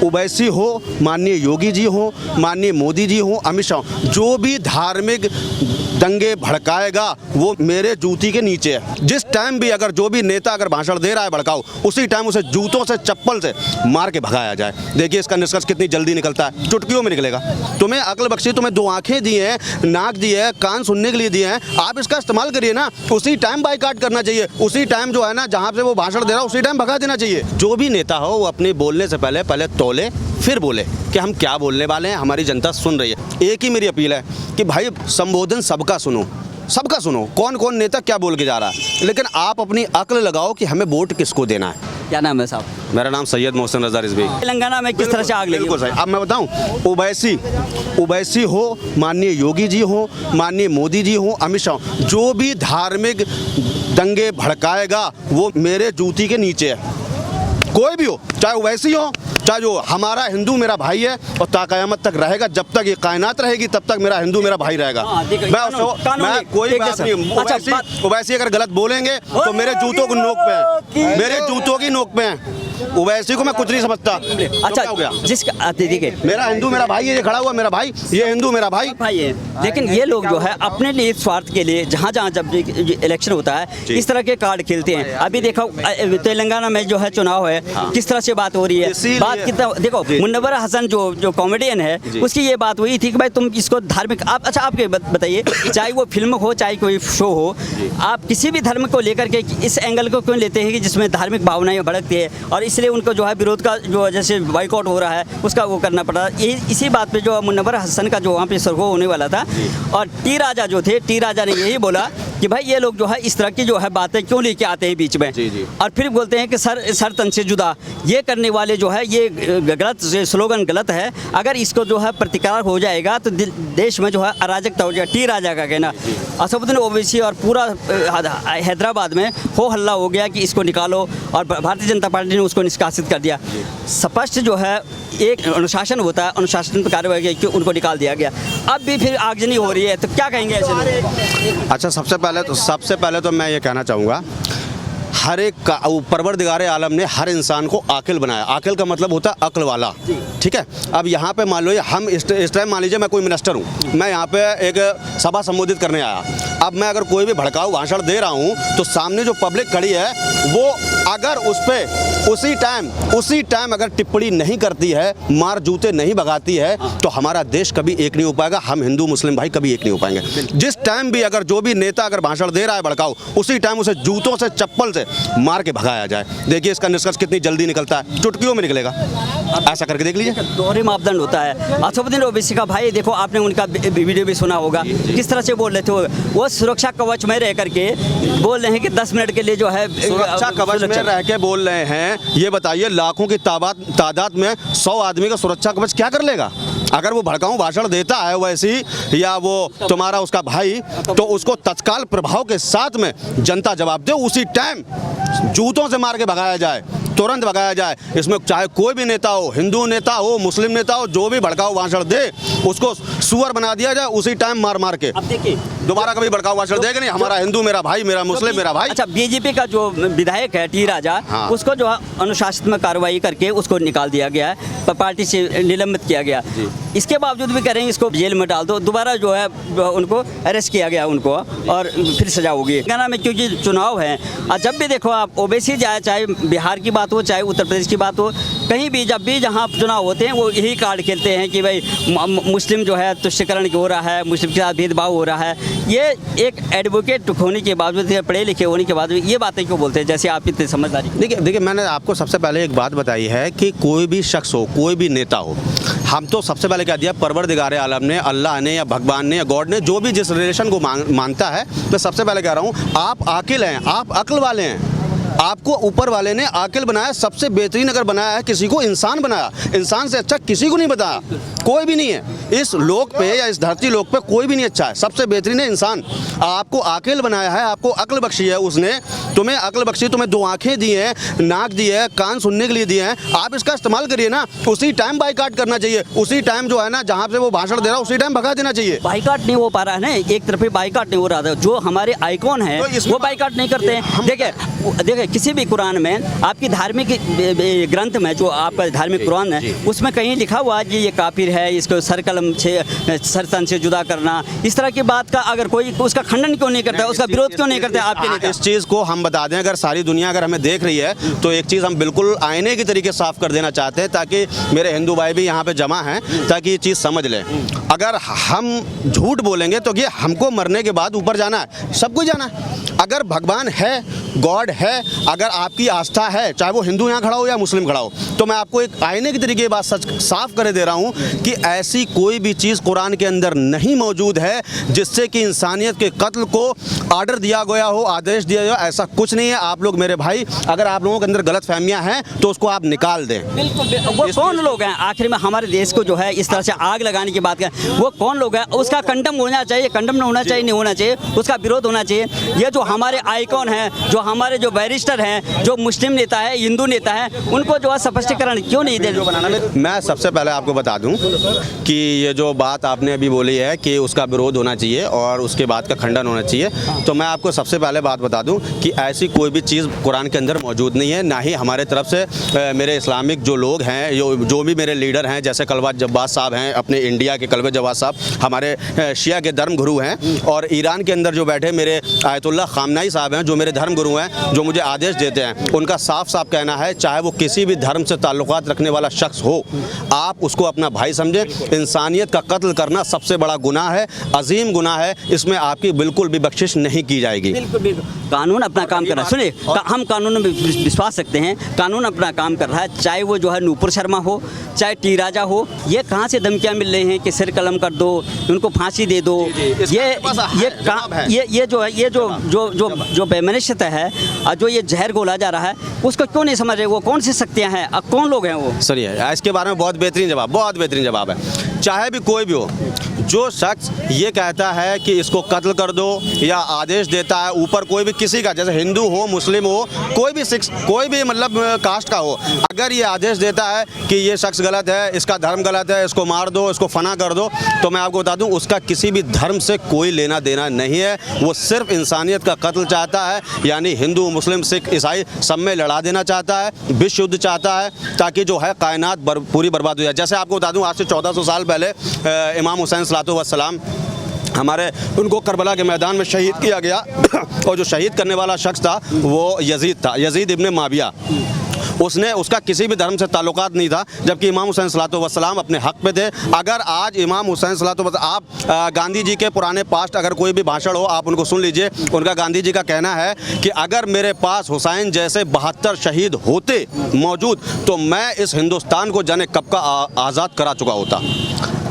ओवैसी हो, माननीय योगी जी हो, माननीय मोदी जी हो, अमित शाह, जो भी धार्मिक दंगे भड़काएगा वो मेरे जूती के नीचे है। जिस टाइम भी अगर जो भी नेता अगर भाषण दे रहा है भड़काऊ, उसी टाइम उसे जूतों से चप्पल से मार के भगाया जाए। देखिए इसका निष्कर्ष कितनी जल्दी निकलता है, चुटकियों में निकलेगा। तुम्हें अक्ल बख्शी, तुम्हें 2 आंखें दी हैं, नाक दी है, कान सुनने के लिए दिए हैं, आप इसका इस्तेमाल करिए ना। उसी टाइम बाइकाट करना चाहिए, उसी टाइम जो है ना जहाँ से वो भाषण दे रहा है उसी टाइम भगा देना चाहिए। जो भी नेता हो वो अपने बोलने से पहले तौले फिर बोले कि हम क्या बोलने वाले हैं, हमारी जनता सुन रही है। एक ही मेरी अपील है कि भाई संबोधन सबका सुनो, सबका सुनो, कौन कौन नेता क्या बोल के जा रहा है, लेकिन आप अपनी अक्ल लगाओ कि हमें वोट किसको देना है। क्या नाम है साहब? मेरा नाम सैयद मोहसिन रजा रिजवी। तेलंगाना में किस तरह से आग लगी? बिल्कुल सही। अब मैं बताऊं, ओवैसी हो, माननीय योगी जी हो, माननीय मोदी जी हो, अमित शाह, जो भी धार्मिक दंगे भड़काएगा वो मेरे जूती के नीचे है। कोई भी हो, चाहे ओवैसी हो, चाहे जो हमारा हिंदू मेरा भाई है और ता-क़यामत तक रहेगा, जब तक ये कायनात रहेगी तब तक मेरा हिंदू मेरा भाई रहेगा। मैं कोई बात नहीं, ओवैसी अगर गलत बोलेंगे तो मेरे जूतों की नोक पे है, मेरे जूतों की नोक पे है। ओवैसी को मैं कुछ नहीं समझता। अच्छा हो गया, जिसका देखिए मेरा हिंदू मेरा भाई है, ये खड़ा हुआ मेरा भाई, ये हिंदू मेरा भाई है। लेकिन ये लोग जो है अपने लिए स्वार्थ के लिए जहाँ जहाँ जब इलेक्शन होता है इस तरह के कार्ड खेलते हैं। अभी देखो तेलंगाना में जो है चुनाव है, किस तरह से बात हो रही है। बात कितना देखो, मुनव्वर हसन जो कॉमेडियन है उसकी ये बात हुई थी कि भाई तुम इसको धार्मिक अच्छा आप बताइए, चाहे वो फिल्म हो चाहे कोई शो हो, आप किसी भी धर्म को लेकर के इस एंगल को क्यों लेते हैं कि जिसमें धार्मिक भावनाएं भड़कती है और इसलिए उनको जो है विरोध का जो जैसे बाइकआउट हो रहा है उसका वो करना पड़ रहा है। इसी बात पे जो मुनव्वर हसन का जो वहाँ पे सरगो होने वाला था और टी राजा जो थे, टी राजा ने यही बोला कि भाई ये लोग जो है इस तरह की जो है बातें क्यों लेके आते हैं बीच में। और फिर बोलते हैं कि सर तन से जुदा, ये करने वाले जो है ये गलत स्लोगन गलत है। अगर इसको जो है प्रतिकार हो जाएगा तो देश में जो है अराजकता हो जाएगा। टी राजा का कहना, असदुद्दीन ओवैसी और पूरा हैदराबाद में हो हल्ला हो गया कि इसको निकालो और भारतीय जनता पार्टी ने उसको निष्कासित कर दिया। स्पष्ट जो है एक अनुशासन होता है, अनुशासन पर कार्रवाई की उनको निकाल दिया गया। अब भी फिर आगजनी हो रही है, तो क्या कहेंगे ऐसे? अच्छा, सबसे पहले तो मैं ये कहना चाहूँगा, हर एक का परवरदिगार आलम ने हर इंसान को आकिल बनाया। आकिल का मतलब होता है अक्ल वाला, ठीक है। अब यहाँ पे मान लो हम इस टाइम मान लीजिए मैं कोई मिनिस्टर हूँ, मैं यहाँ पे एक सभा संबोधित करने आया। अब मैं अगर कोई भी भड़काऊ भाषण दे रहा हूँ तो सामने जो पब्लिक खड़ी है वो अगर उस पर उसी टाइम अगर टिप्पणी नहीं करती है, मार जूते नहीं भगाती है, तो हमारा देश कभी एक नहीं हो पाएगा। हम हिंदू मुस्लिम भाई कभी एक नहीं हो पाएंगे। जिस टाइम भी अगर जो भी नेता अगर भाषण दे रहा है भड़काऊ, उसी टाइम उसे जूतों से चप्पल से मार के भगाया जाए। देखिए इसका निष्कर्ष कितनी जल्दी निकलता है, चुटकियों में निकलेगा। ऐसा करके देख लीजिए। दोहरे मापदंड होता है। असदुद्दीन ओवैसी का भाई देखो, आपने उनका वीडियो भी सुना होगा, किस तरह से बोल रहे थे। वो सुरक्षा कवच में रह करके बोल रहे हैं कि 10 मिनट के लिए जो है सुरक्षा कवच में रह के बोल रहे हैं। ये बताइए लाखों की तादाद में 100 आदमी का सुरक्षा कवच क्या कर लेगा? अगर वो भड़काऊ भाषण देता है वैसी या वो तुम्हारा उसका भाई, तो उसको तत्काल प्रभाव के साथ में जनता जवाब दे, उसी टाइम जूतों से मार के भगाया जाए, तुरंत भगाया जाए। इसमें चाहे कोई भी नेता हो, हिंदू नेता हो, मुस्लिम नेता हो, जो भी भड़काऊ भाषण दे उसको सुअर बना दिया जाए, उसी टाइम मार के। अब देखिए दोबारा कभी भड़काऊ भाषण देगा नहीं। हमारा हिंदू मेरा भाई, मेरा मुस्लिम मेरा भाई। अच्छा, बीजेपी का जो विधायक है टी राजा, उसको जो है अनुशासित में कार्रवाई करके उसको निकाल दिया गया है, पार्टी से निलंबित किया गया। इसके बावजूद भी कह रहे हैं इसको जेल में डाल दो। दोबारा जो है उनको अरेस्ट किया गया उनको, और फिर सजा होगी। तेलंगाना में क्योंकि चुनाव है, और जब भी देखो आप ओवैसी जाए, चाहे बिहार की बात हो चाहे उत्तर प्रदेश की बात हो, कहीं भी जब भी जहाँ चुनाव होते हैं वो यही कार्ड खेलते हैं कि भाई मुस्लिम जो है तुष्टिकरण हो रहा है, मुस्लिम के साथ भेदभाव हो रहा है। ये एक एडवोकेट होने के बावजूद, पढ़े लिखे होने के बाद ये बातें क्यों बोलते हैं, जैसे आप इतने समझदारी? देखिए मैंने आपको सबसे पहले एक बात बताई है कि कोई भी शख्स हो, कोई भी नेता हो, हम तो सबसे पहले क्या दिया, परवरदिगार आलम ने, अल्लाह ने या भगवान ने या गॉड ने, जो भी जिस रिलेशन को मानता है, मैं सबसे पहले कह रहा हूँ आप आकिल हैं, आप अक्ल वाले हैं। आपको ऊपर वाले ने आकिल बनाया, सबसे बेहतरीन अगर बनाया है किसी को, इंसान बनाया। इंसान से अच्छा किसी को नहीं बताया, कोई भी नहीं है इस लोक पे या इस धरती लोक पे, कोई भी नहीं अच्छा है। सबसे बेहतरीन है इंसान। आपको आकिल बनाया है, आपको अक्ल बख्शी है उसने, तुम्हें अक्ल बख्शी, तुम्हें 2 आंखें दी हैं, नाक दी है, कान सुनने के लिए दिए हैं, आप इसका इस्तेमाल करिए ना। उसी टाइम बाइकाट करना चाहिए, उसी टाइम जो है ना जहाँ से वो भाषण दे रहा है उसी टाइम भगा देना चाहिए। बाइकाट नहीं हो पा रहा है ना, एक तरफ बाइकाट नहीं हो रहा था। जो हमारे आइकॉन है वो बाइकाट नहीं करते हैं। देखिए देखिए किसी भी कुरान में आपकी धार्मिक ग्रंथ में जो आपका धार्मिक कुरान है उसमें कहीं लिखा हुआ है कि ये काफिर है, इसको सर कलम से सर तन से जुदा करना, इस तरह की बात का अगर कोई उसका खंडन क्यों नहीं करता, उसका विरोध क्यों नहीं करते आपके नेता? इस चीज़ को हम बता दें, अगर सारी दुनिया अगर हमें देख रही है तो एक चीज़ हम बिल्कुल आईने की तरीके साफ कर देना चाहते हैं, ताकि मेरे हिंदू भाई भी यहाँ पे जमा हैं, ताकि ये चीज़ समझ लें। अगर हम झूठ बोलेंगे तो ये हमको मरने के बाद ऊपर जाना है, सबको जाना है। अगर भगवान है, गॉड है, अगर आपकी आस्था है, चाहे वो हिंदू यहाँ खड़ा हो या मुस्लिम खड़ा हो, तो मैं आपको एक आईने की तरीके बात सच साफ कर दे रहा हूँ कि ऐसी कोई भी चीज़ कुरान के अंदर नहीं मौजूद है जिससे कि इंसानियत के कत्ल को आर्डर दिया गया हो, आदेश दिया गया हो। ऐसा कुछ नहीं है। आप लोग मेरे भाई, अगर आप लोगों के अंदर गलत फहमियाँ हैं तो उसको आप निकाल दें। बिल्कुल। वो कौन लोग हैं आखिर में हमारे देश को जो है इस तरह से आग लगाने की बात करें, वो कौन लोग हैं? उसका कंडम होना चाहिए, कंडम नहीं होना चाहिए, नहीं होना चाहिए, उसका विरोध होना चाहिए। ये जो हमारे आइकॉन हैं, जो हमारे जो बैरिस्टर हैं, जो मुस्लिम नेता है, हिंदू नेता है, उनको जो है स्पष्टीकरण क्यों नहीं दे? मैं सबसे पहले आपको बता दूं कि ये जो बात आपने अभी बोली है कि उसका विरोध होना चाहिए और उसके बाद का खंडन होना चाहिए, तो मैं आपको सबसे पहले बात बता दूं कि ऐसी कोई भी चीज़ कुरान के अंदर मौजूद नहीं है, ना ही हमारे तरफ से मेरे इस्लामिक जो लोग हैं, जो भी मेरे लीडर हैं, जैसे कलवा जब्बास साहब हैं, अपने इंडिया के कलवा जब्बास साहब हमारे शिया के धर्म गुरु हैं, और ईरान के अंदर जो बैठे मेरे आयतुल्लाह खामनाई साहब हैं, जो मेरे धर्म गुरु हैं, जो मुझे आदेश देते हैं, उनका साफ साफ कहना है, चाहे वो किसी भी धर्म से ताल्लुकात रखने वाला शख्स हो, आप उसको अपना भाई समझें। इंसानियत का कत्ल करना सबसे बड़ा गुनाह है, अजीम गुनाह है, इसमें आपकी बिल्कुल भी बख्शिश नहीं की जाएगी। बिल्कुल बिल्कुल। कानून अपना काम कर रहा है। सुनिए, हम कानून में विश्वास रखते हैं, कानून अपना काम कर रहा है, चाहे वो जो है नूपुर शर्मा हो, चाहे टी राजा हो। ये कहाँ से धमकियाँ मिल रही हैं कि सिर कलम कर दो, उनको फांसी दे दो? ये जो है, ये जो बेमनुष्यता है और जो ये जहर घोला जा रहा है, उसको क्यों नहीं समझ रहे? वो कौन सी शक्तियाँ हैं और कौन लोग हैं वो? सर ये इसके बारे में बहुत बेहतरीन जवाब है। चाहे भी कोई भी हो, जो शख्स ये कहता है कि इसको कत्ल कर दो या आदेश देता है ऊपर कोई भी किसी का, जैसे हिंदू हो, मुस्लिम हो, कोई भी मतलब कास्ट का हो, अगर ये आदेश देता है कि ये शख्स गलत है, इसका धर्म गलत है, इसको मार दो, इसको फना कर दो, तो मैं आपको बता दूं उसका किसी भी धर्म से कोई लेना देना नहीं है। वो सिर्फ इंसानियत का कत्ल चाहता है, यानी हिंदू, मुस्लिम, सिख, ईसाई सब में लड़ा देना चाहता है, विश्व युद्ध चाहता है, ताकि जो है कायनात पूरी बर्बाद हो जाए। जैसे आपको बता दूं, आज से 1400 साल पहले इमाम हुसैन सलाम हमारे, उनको करबला के मैदान में शहीद किया गया और जो शहीद करने वाला शख्स था वो यजीद था, यजीद इब्ने माविया। उसका किसी भी धर्म से ताल्लुकात नहीं था, जबकि इमाम हुसैन सलाम अपने हक पे थे। अगर आज इमाम हुसैन आप गांधी जी के पुराने पास्ट अगर कोई भी भाषण हो आप उनको सुन लीजिए, उनका गांधी जी का कहना है कि अगर मेरे पास हुसैन जैसे 72 शहीद होते मौजूद तो मैं इस हिंदुस्तान को जाने कब का आज़ाद करा चुका होता।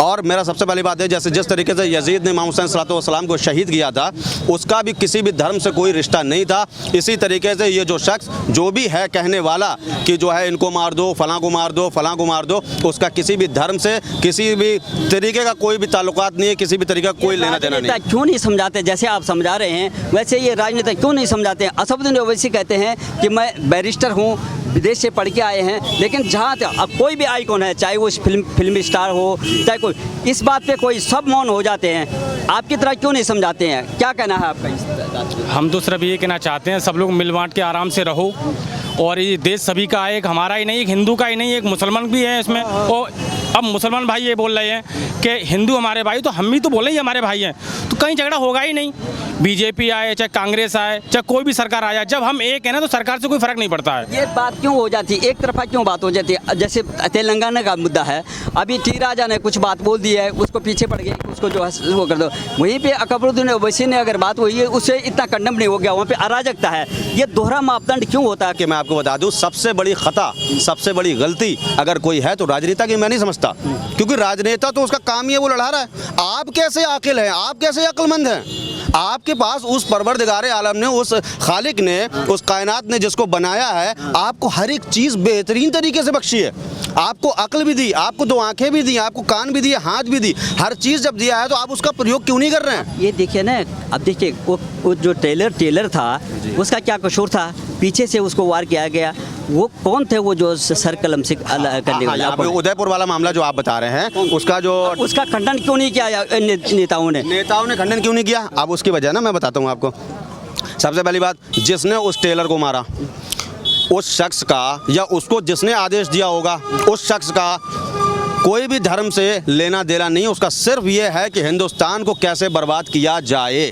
और मेरा सबसे पहली बात है, जैसे जिस तरीके से यजीद ने इमाम हुसैन सलाम को शहीद किया था, उसका भी किसी भी धर्म से कोई रिश्ता नहीं था। इसी तरीके से ये जो शख्स जो भी है कहने वाला कि जो है इनको मार दो, फलां को मार दो, फलां को मार दो, उसका किसी भी धर्म से किसी भी तरीके का कोई भी ताल्लुकात नहीं है, किसी भी तरीके का कोई लेना देना नहीं। क्यों नहीं समझाते? जैसे आप समझा रहे हैं वैसे ये राजनेता क्यों नहीं समझाते? असदुद्दीन ओवैसी कहते हैं कि मैं बैरिस्टर हूँ, विदेश से पढ़ के आए हैं, लेकिन जहाँ अब कोई भी आइकॉन है, चाहे वो फिल्म स्टार हो, चाहे कोई, इस बात पे कोई सब मौन हो जाते हैं। आपकी तरह क्यों नहीं समझाते हैं? क्या कहना है आपका इस बात पे? हम तो सिर्फ ये कहना चाहते हैं सब लोग मिल बांट के आराम से रहो, और ये देश सभी का है, एक हमारा ही नहीं, एक हिंदू का ही नहीं, एक मुसलमान भी है इसमें। और अब मुसलमान भाई ये बोल रहे हैं कि हिंदू हमारे भाई, तो हम भी तो बोले ही हमारे भाई हैं, तो कहीं झगड़ा होगा ही नहीं। बीजेपी आए, चाहे कांग्रेस आए, चाहे कोई भी सरकार आ जाए, जब हम एक है ना तो सरकार से कोई फर्क नहीं पड़ता है। ये बात क्यों हो जाती है, एक तरफा क्यों बात हो जाती है? जैसे तेलंगाना का मुद्दा है, अभी टी राजा ने कुछ बात बोल दी है, उसको पीछे पड़ गए, उसको जो है वो कर दो। वहीं पे अकबरुद्दीन ओवैसी ने अगर बात हुई है, उससे इतना कंडम नहीं हो गया, वहाँ पे अराजकता है। ये दोहरा मापदंड क्यों होता है? कि मैं आपको बता दूं, सबसे बड़ी खता, सबसे बड़ी गलती अगर कोई है तो राजनेता की मैं नहीं समझता, क्योंकि राजनेता तो उसका काम ही है, वो लड़ा रहा है। आप कैसे आकिल हैं, आप कैसे अक्लमंद हैं? आपके पास उस परवरदिगार आलम ने, उस खालिक ने, उस कायनात ने जिसको बनाया है, आपको हर एक चीज़ बेहतरीन तरीके से बख्शी है। आपको अक्ल भी दी, आपको 2 आंखें भी दी, आपको कान भी दिए, हाथ भी दी, हर चीज़ जब दिया है तो आप उसका प्रयोग क्यों नहीं कर रहे हैं? ये देखिए ना, अब देखिए वो जो टेलर था उसका क्या कसूर था? पीछे से उसको वार किया गया। वो कौन थे वो जो सर कलम से करने वाला? उदयपुर वाला मामला जो आप बता रहे हैं, उसका खंडन क्यों नहीं किया नेताओं ने? खंडन क्यों नहीं किया? अब उसकी वजह ना मैं बताता हूँ आपको। सबसे पहली बात, जिसने उस टेलर को मारा उस शख्स का, या उसको जिसने आदेश दिया होगा उस शख्स का कोई भी धर्म से लेना देना नहीं, उसका सिर्फ ये है कि हिंदुस्तान को कैसे बर्बाद किया जाए।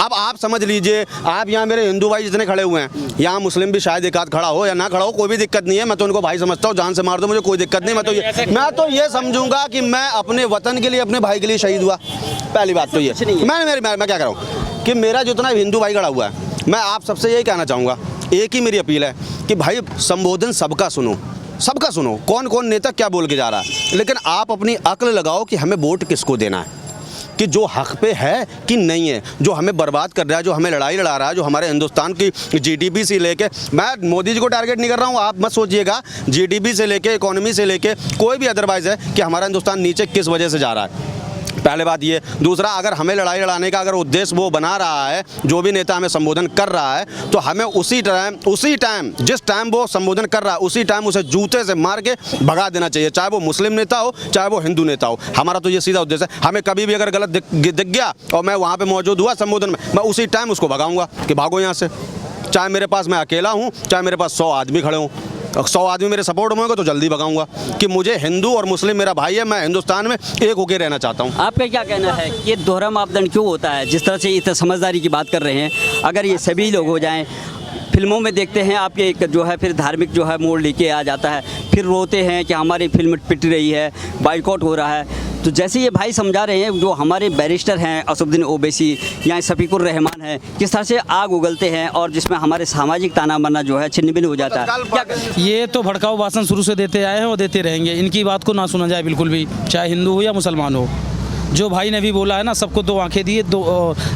अब आप समझ लीजिए, आप यहाँ मेरे हिंदू भाई जितने खड़े हुए हैं, यहाँ मुस्लिम भी शायद एक आध खड़ा हो या ना खड़ा हो, कोई भी दिक्कत नहीं है, मैं तो उनको भाई समझता हूँ, जान से मार दो मुझे कोई दिक्कत नहीं। मैं तो ये समझूंगा कि मैं अपने वतन के लिए, अपने भाई के लिए शहीद हुआ। पहली बात तो ये, मैं क्या कर रहा हूँ कि मेरा जितना हिंदू भाई खड़ा हुआ है, मैं आप सबसे यही कहना चाहूँगा, एक ही मेरी अपील है कि भाई संबोधन सबका सुनो, सबका सुनो, कौन कौन नेता क्या बोल के जा रहा है, लेकिन आप अपनी अक्ल लगाओ कि हमें वोट किसको देना है, कि जो हक पे है कि नहीं है, जो हमें बर्बाद कर रहा है, जो हमें लड़ाई लड़ा रहा है, जो हमारे हिंदुस्तान की जीडीपी से लेके, मैं मोदी जी को टारगेट नहीं कर रहा हूँ, आप मत सोचिएगा, जीडीपी से लेके, इकोनॉमी से लेके, कोई भी अदरवाइज है कि हमारा हिंदुस्तान नीचे किस वजह से जा रहा है। पहले बात ये। दूसरा, अगर हमें लड़ाई लड़ाने का अगर उद्देश्य वो बना रहा है, जो भी नेता हमें संबोधन कर रहा है, तो हमें उसी टाइम जिस टाइम वो संबोधन कर रहा है उसी टाइम उसे जूते से मार के भगा देना चाहिए, चाहे वो मुस्लिम नेता हो चाहे वो हिंदू नेता हो। हमारा तो ये सीधा उद्देश्य है। हमें कभी भी अगर गलत दिख गया और मैं वहाँ पर मौजूद हुआ संबोधन में, मैं उसी टाइम उसको भगाऊंगा कि भागो यहाँ से, चाहे मेरे पास मैं अकेला हूँ, चाहे मेरे पास 100 आदमी खड़े हों, 100 आदमी मेरे सपोर्ट में होंगे तो जल्दी भगाऊंगा कि मुझे हिंदू और मुस्लिम मेरा भाई है, मैं हिंदुस्तान में एक होकर रहना चाहता हूँ। आपका क्या कहना है, ये दोहरा मापदंड क्यों होता है? जिस तरह से इतना समझदारी की बात कर रहे हैं, अगर ये सभी लोग हो जाएं, फिल्मों में देखते हैं आपके एक जो है फिर धार्मिक जो है मोड़ लेके आ जाता है, फिर रोते हैं कि हमारी फिल्म पिट रही है, बाइकआउट हो रहा है। तो जैसे ये भाई समझा रहे हैं, जो हमारे बैरिस्टर हैं असदुद्दीन ओवैसी या शफीकुर रहमान है, किस तरह से आग उगलते हैं और जिसमें हमारे सामाजिक ताना बाना जो है छिन्न भिन्न हो जाता है। क्या ये तो भड़काऊ भाषण शुरू से देते आए हैं और देते रहेंगे, इनकी बात को ना सुना जाए बिल्कुल भी, चाहे हिंदू हो या मुसलमान हो। जो भाई ने भी बोला है ना, सबको 2 आंखें दिए, 2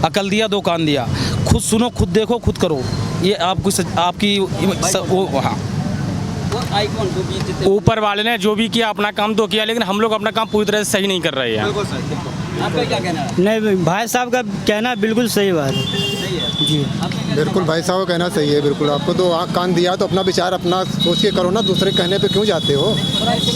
अकल दिया, 2 कान दिया, खुद सुनो, खुद देखो, खुद करो। ये आपकी हाँ, ऊपर वाले ने जो भी किया अपना काम तो किया, लेकिन हम लोग अपना काम पूरी तरह से सही नहीं कर रहे हैं। आपका क्या कहना है? नहीं, भाई साहब का कहना बिल्कुल सही बात है जी। बिल्कुल भाई साहब का कहना सही है, बिल्कुल। आपको 2 आँख कान दिया तो अपना विचार अपना सोच के करो ना, दूसरे कहने पे क्यों जाते हो?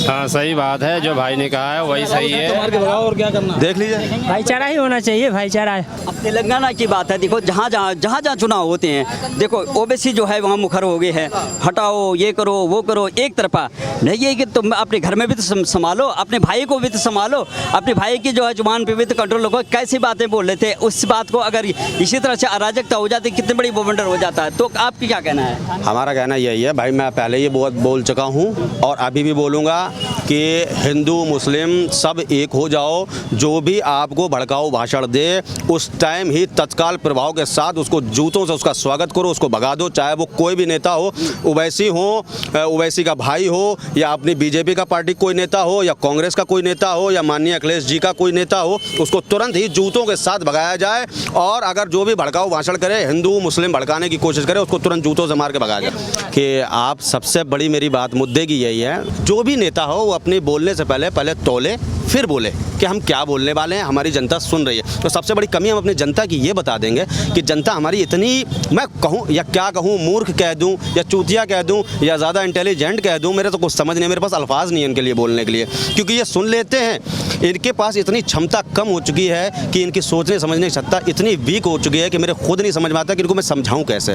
हाँ, सही बात है, जो भाई ने कहा है वही सही है। और क्या करना, देख लीजिए, भाईचारा ही होना चाहिए, भाईचारा। अब तेलंगाना की बात है, देखो जहाँ चुनाव होते हैं, देखो ओबीसी जो है वहाँ मुखर हो गए हैं, हटाओ, ये करो, वो करो, एक तरफा नहीं है कि तुम अपने घर में भी तो संभालो, अपने भाई को भी तो संभालो, अपने भाई की जो है जुबान पे भी तो कंट्रोल रखो। कैसी बातें बोल रहे थे, उस बात को अगर इसी तरह से अराजकता हो जाती, कितनी बड़ी बवंडर हो जाता है। तो आपकी क्या कहना है? हमारा कहना यही है भाई, मैं पहले ये बहुत बोल चुका हूँ और अभी भी बोलूँगा कि हिंदू मुस्लिम सब एक हो जाओ। जो भी आपको भड़काऊ भाषण दे उस टाइम ही तत्काल प्रभाव के साथ उसको जूतों से उसका स्वागत करो, उसको भगा दो, चाहे वो कोई भी नेता हो, ओवैसी हो, ओवैसी का भाई हो, या अपनी बीजेपी का पार्टी कोई नेता हो, या कांग्रेस का कोई नेता हो, या माननीय अखिलेश जी का कोई नेता हो, उसको तुरंत ही जूतों के साथ भगाया जाए। और अगर जो भी भड़काऊ भाषण करे, हिंदू मुस्लिम भड़काने की कोशिश करे, उसको तुरंत जूतों से मार के भगाया जाए। कि आप सबसे बड़ी मेरी बात मुद्दे की यही है, जो भी नेता हो वो अपने बोलने से पहले तौले फिर बोले कि हम क्या बोलने वाले हैं, हमारी जनता सुन रही है। तो सबसे बड़ी कमी हम अपनी जनता की ये बता देंगे कि जनता हमारी इतनी, मैं कहूँ या क्या कहूँ, मूर्ख कह दूँ या चूतिया कह दूँ या ज़्यादा इंटेलिजेंट कह दूँ, मेरे तो कुछ समझ नहीं, मेरे पास अल्फाज नहीं है इनके लिए बोलने के लिए, क्योंकि ये सुन लेते हैं। इनके पास इतनी क्षमता कम हो चुकी है कि इनकी सोचने समझने की सत्ता इतनी वीक हो चुकी है कि मेरे खुद नहीं समझ में आता कि इनको मैं समझाऊँ कैसे।